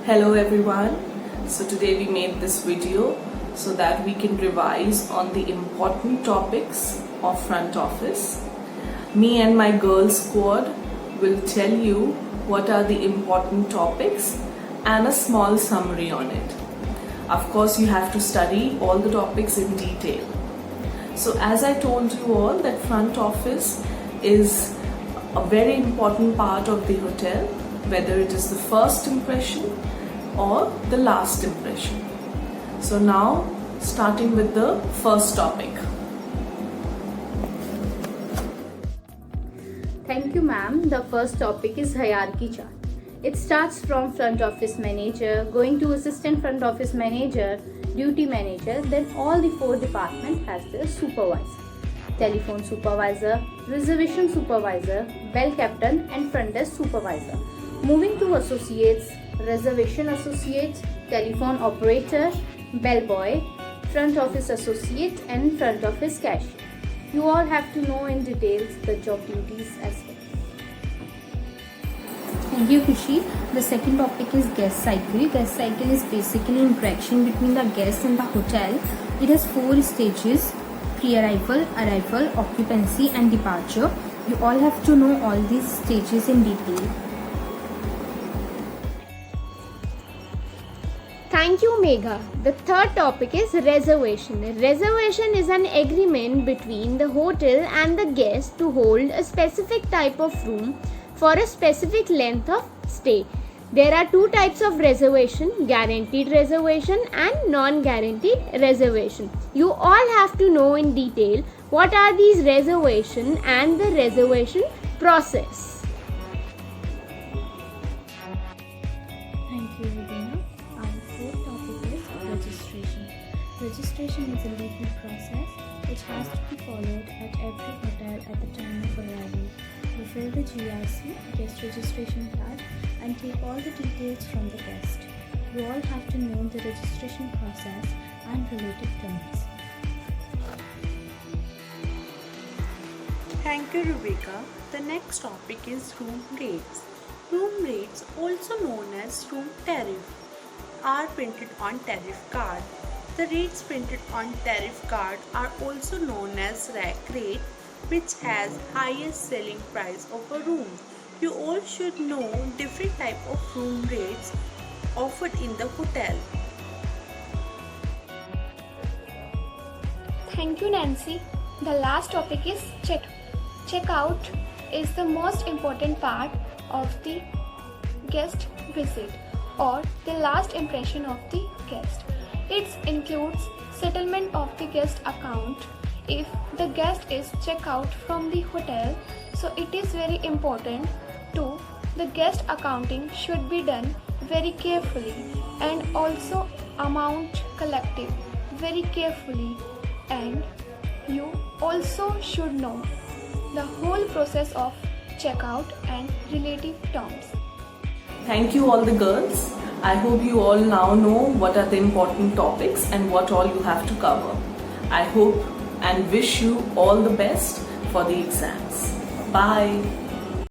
Hello everyone. So today we made this video so that we can revise on the important topics of front office. Me and my girl squad will tell you what are the important topics and a small summary on it. Of course, you have to study all the topics in detail. So as I told you all, that front office is a very important part of the hotel, whether it is the first impression or the last impression. So now, starting with the first topic. Thank you, ma'am. The first topic is hierarchy chart. It starts from front office manager, going to assistant front office manager, duty manager, then all the four departments has their supervisor. Telephone supervisor, reservation supervisor, bell captain and front desk supervisor. Moving to associates, reservation associates, telephone operator, bellboy, front office associate and front office cashier. You all have to know in details the job duties as well. Thank you, Kushi. The second topic is guest cycle. Guest cycle is basically interaction between the guest and the hotel. It has 4 stages: pre-arrival, arrival, occupancy and departure. You all have to know all these stages in detail. Thank you, Megha. The third topic is reservation. Reservation is an agreement between the hotel and the guest to hold a specific type of room for a specific length of stay. There are 2 types of reservation: guaranteed reservation and non-guaranteed reservation. You all have to know in detail what are these reservation and the reservation process. Thank you, Rubina. Our fourth topic is registration. Registration is a legal process which has to be followed at every hotel at the time of arrival. You fill the GRC, guest registration card, and take all the details from the guest. You all have to know the registration process and related terms. Thank you, Rebecca. The next topic is room rates. Room rates, also known as room tariff, are printed on tariff card. The rates printed on tariff card are also known as rack rate, which has highest selling price of a room. You all should know different type of room rates offered in the hotel. Thank you, Nancy. The last topic is checkout is the most important part of the guest visit or the last impression of the guest. It includes settlement of the guest account. If the guest is checked out from the hotel, so it is very important to the guest accounting should be done very carefully, and also amount collected very carefully, and you also should know the whole process of checkout and relative terms. Thank you all the girls. I hope you all now know what are the important topics and what all you have to cover. I hope and wish you all the best for the exams. Bye.